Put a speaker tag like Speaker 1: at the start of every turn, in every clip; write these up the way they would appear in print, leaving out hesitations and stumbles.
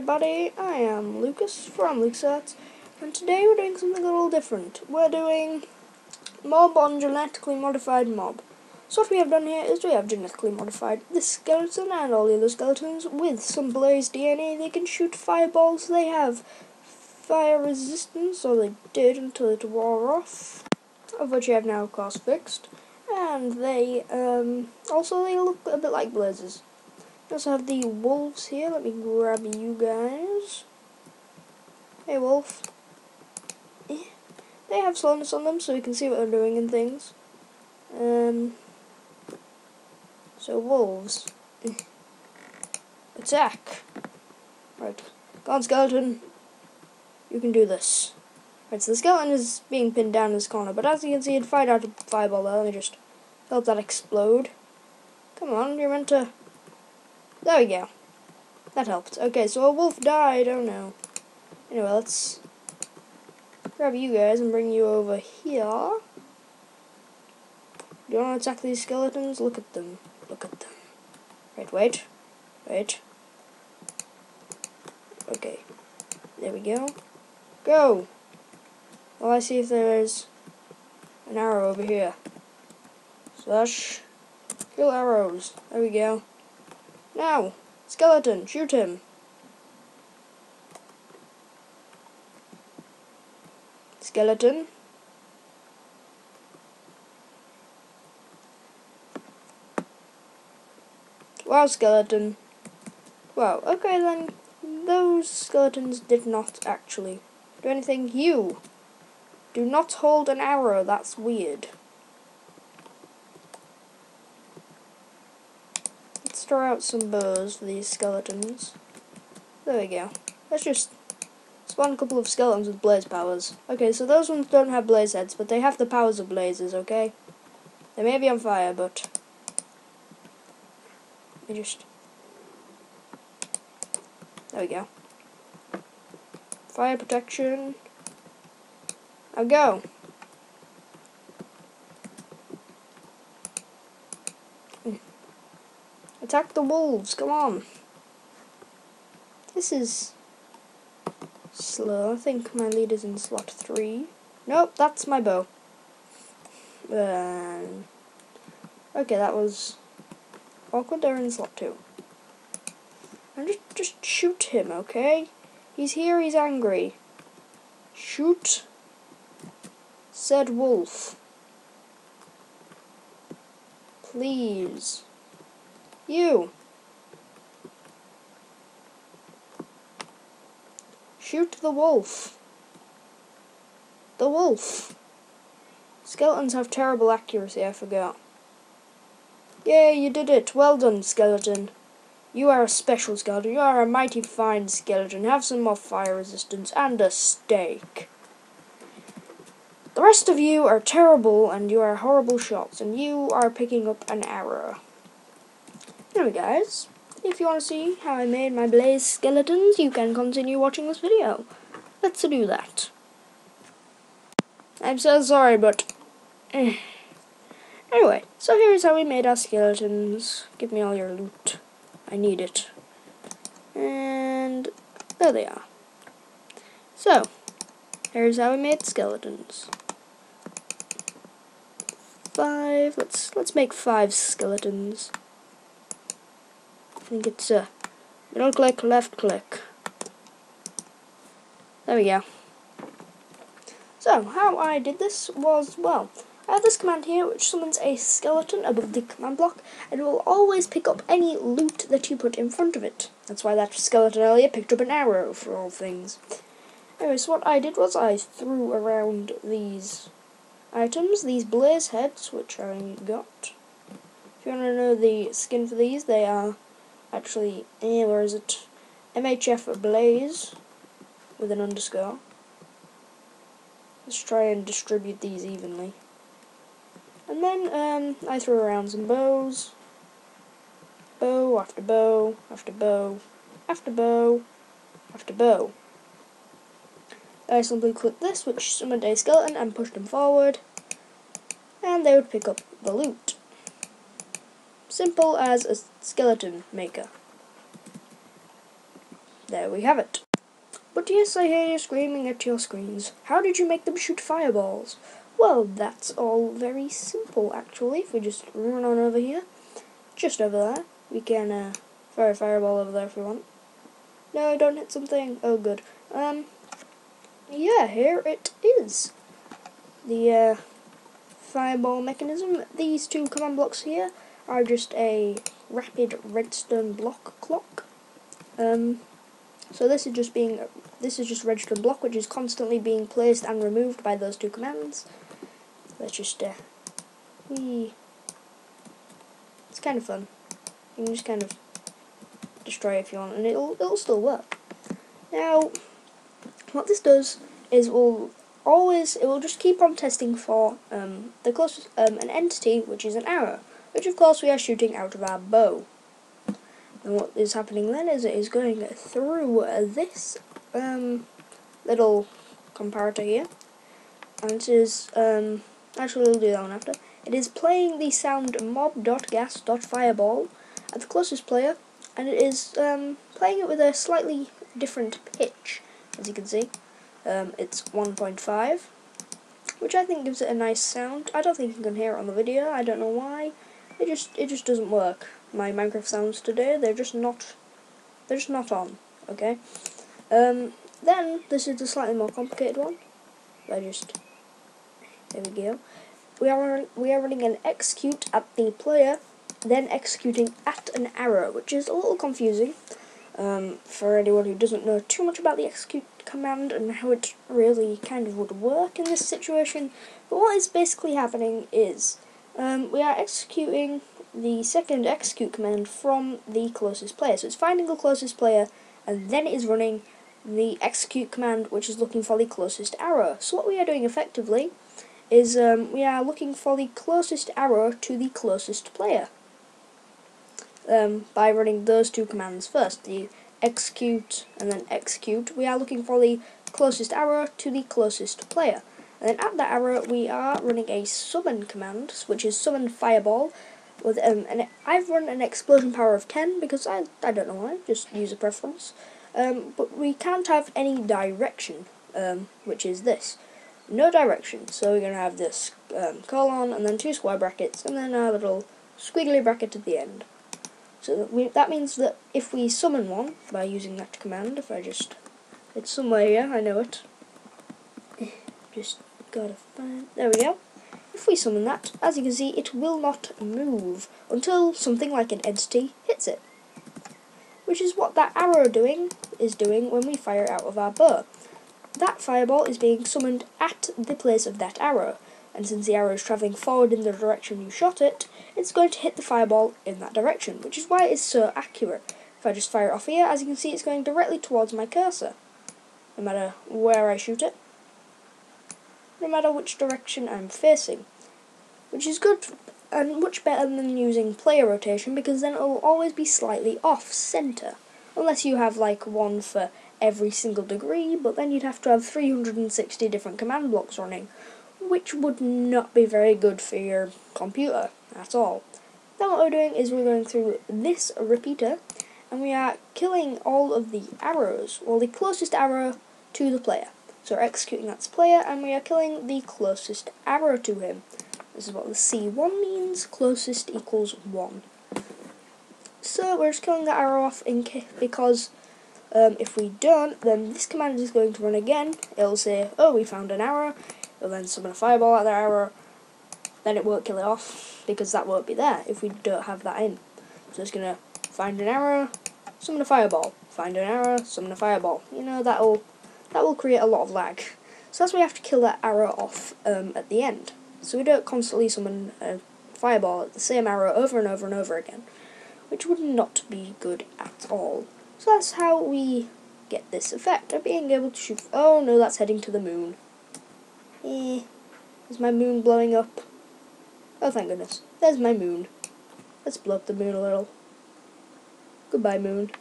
Speaker 1: everybody, I am Lucas from LoukasArts, and today we're doing something a little different. We're doing mob on genetically modified mob. So what we have done here is we have genetically modified this skeleton and all the other skeletons with some blaze DNA. They can shoot fireballs, they have fire resistance, or they did until it wore off, of which I have now of course fixed. And they look a bit like blazes. We also have the wolves here. Let me grab you guys. Hey, wolf. They have slowness on them, so you can see what they're doing and things. So wolves. Attack. Right. Go on, skeleton. You can do this. Right, so the skeleton is being pinned down in this corner, but as you can see, it fired out a fireball there. Let me just help that explode. Come on, you're meant to... There we go. That helped. Okay, so a wolf died. Oh no. Anyway, let's grab you guys and bring you over here. Do you want to attack these skeletons? Look at them. Look at them. Right, wait. Wait. Okay. There we go. Go! Well, I see if there's an arrow over here. Slash. Kill arrows. There we go. Now, skeleton, shoot him. Skeleton. Wow, skeleton. Wow, okay then, those skeletons did not actually do anything. You do not hold an arrow, that's weird. Let's throw out some bows for these skeletons. There we go. Let's just spawn a couple of skeletons with blaze powers. Okay, so those ones don't have blaze heads, but they have the powers of blazes, okay? They may be on fire, but... Let me just... There we go. Fire protection. Now go! Attack the wolves, come on. This is slow. I think my lead is in slot 3. Nope, that's my bow. Okay, that was awkward. They're in slot 2. And just shoot him, okay? He's here, he's angry. Shoot said wolf. Please. You. Shoot the wolf. The wolf. Skeletons have terrible accuracy, I forgot. Yay, you did it. Well done, skeleton. You are a special skeleton. You are a mighty fine skeleton. Have some more fire resistance and a steak. The rest of you are terrible and you are horrible shots and you are picking up an arrow. Anyway guys, if you want to see how I made my blaze skeletons, you can continue watching this video. Let's do that. I'm so sorry, but... Anyway, so here's how we made our skeletons. Give me all your loot. I need it. And there they are. So, here's how we made skeletons. 5, let's make 5 skeletons. I think it's middle click, left click. There we go. So, how I did this was, well, I have this command here which summons a skeleton above the command block, and it will always pick up any loot that you put in front of it. That's why that skeleton earlier picked up an arrow, for all things. Anyway, so what I did was I threw around these items, these blaze heads, which I got. If you want to know the skin for these, they are actually, where is it? MHF Blaze, with an underscore. Let's try and distribute these evenly. And then, I threw around some bows. Bow after bow, after bow, after bow, after bow. I simply clicked this, which summoned a skeleton, and pushed them forward. And they would pick up the loot. Simple as a skeleton maker. there we have it. But yes, I hear you screaming at your screens. How did you make them shoot fireballs? Well, that's all very simple, actually. If we just run on over here, just over there, we can fire a fireball over there if we want. No, don't hit something. Oh, good. Yeah, here it is. The fireball mechanism. These two command blocks here are just a rapid redstone block clock. So this is just redstone block, which is constantly being placed and removed by those two commands. Let's just it's kind of fun. You can just kind of destroy it if you want, and it'll still work. Now, what this does is it will just keep on testing for the closest an entity, which is an arrow, which of course we are shooting out of our bow. And what is happening then is it is going through this little comparator here, and it is actually we'll do that one after. It is playing the sound mob.gas.fireball at the closest player, and it is playing it with a slightly different pitch, as you can see. It's 1.5, which I think gives it a nice sound. I don't think you can hear it on the video. I don't know why. It just doesn't work. My Minecraft sounds today, they're just not on. Okay. Then this is the slightly more complicated one. There we go. We are running an execute at the player, then executing at an arrow, which is a little confusing for anyone who doesn't know too much about the execute command and how it really kind of would work in this situation. But what is basically happening is we are executing the second execute command from the closest player. So it's finding the closest player, and then it is running the execute command, which is looking for the closest arrow. So what we are doing effectively is we are looking for the closest arrow to the closest player by running those two commands first, the execute and then execute. We are looking for the closest arrow to the closest player. And then at that arrow we are running a summon command, which is summon fireball. With and I've run an explosion power of 10 because I don't know why, just user preference. But we can't have any direction, which is this. No direction, so we're going to have this colon and then two square brackets and then a little squiggly bracket at the end. So that means that if we summon one by using that command, it's somewhere here, I know it. Just gotta find, there we go. If we summon that, as you can see, it will not move until something like an entity hits it. Which is what that arrow is doing when we fire out of our bow. That fireball is being summoned at the place of that arrow, and since the arrow is travelling forward in the direction you shot it, it's going to hit the fireball in that direction, which is why it's so accurate. If I just fire it off here, as you can see, it's going directly towards my cursor, no matter where I shoot it, no matter which direction I'm facing, which is good and much better than using player rotation, because then it will always be slightly off center, unless you have like one for every single degree, but then you'd have to have 360 different command blocks running, which would not be very good for your computer at all. Then what we're doing is we're going through this repeater, and we are killing all of the arrows, or the closest arrow to the player. So we're executing that player, and we are killing the closest arrow to him. This is what the C1 means, closest equals 1. So we're just killing the arrow off because if we don't, then this command is going to run again. It'll say, oh, we found an arrow. It'll then summon a fireball at the arrow. Then it won't kill it off, because that won't be there if we don't have that in. So it's going to find an arrow, summon a fireball. Find an arrow, summon a fireball. You know, that will create a lot of lag. So that's why we have to kill that arrow off at the end. So we don't constantly summon a fireball at the same arrow over and over and over again, which would not be good at all. So that's how we get this effect of being able to shoot. Oh no, that's heading to the moon. Is my moon blowing up? Oh, thank goodness. There's my moon. Let's blow up the moon a little. Goodbye, moon.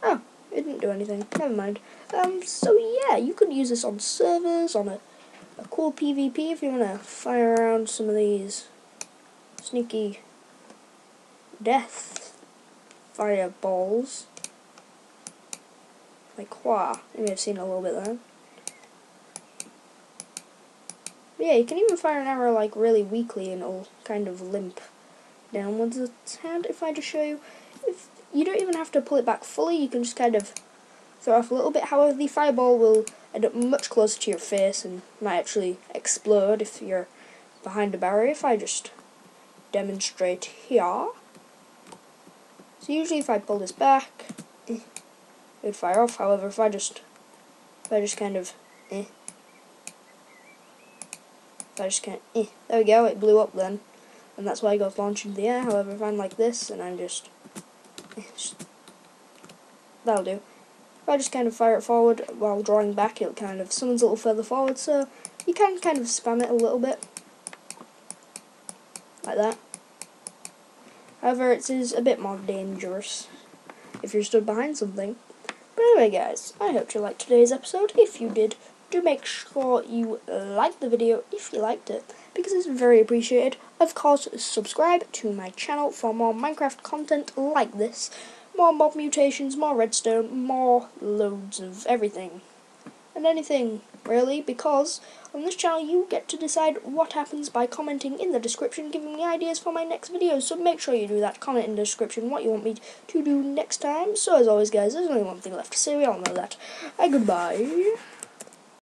Speaker 1: Oh, it didn't do anything. Never mind. So yeah, you could use this on servers, on a cool PvP if you want to fire around some of these sneaky death fireballs. Like, wow. You may have seen a little bit there. But yeah, you can even fire an arrow like really weakly and it'll kind of limp downwards its head. If I just show you, if you don't even have to pull it back fully, you can just kind of throw off a little bit. However, the fireball will end up much closer to your face and might actually explode if you're behind a barrier. If I just demonstrate here. So usually if I pull this back, it would fire off. However, if I just kind of there we go, it blew up then. And that's why I got launched into the air. However, if I'm like this and I'm just that'll do. If I just kind of fire it forward while drawing back, it kind of summons a little further forward, so you can kind of spam it a little bit. Like that. However, it is a bit more dangerous if you're stood behind something. But anyway guys, I hope you liked today's episode. If you did, do make sure you like the video if you liked it, because it's very appreciated. Of course, subscribe to my channel for more Minecraft content like this. More mob mutations, more redstone, more loads of everything. And anything, really, because on this channel you get to decide what happens by commenting in the description, giving me ideas for my next videos. So make sure you do that. Comment in the description what you want me to do next time. So as always guys, there's only one thing left to say, we all know that. Goodbye.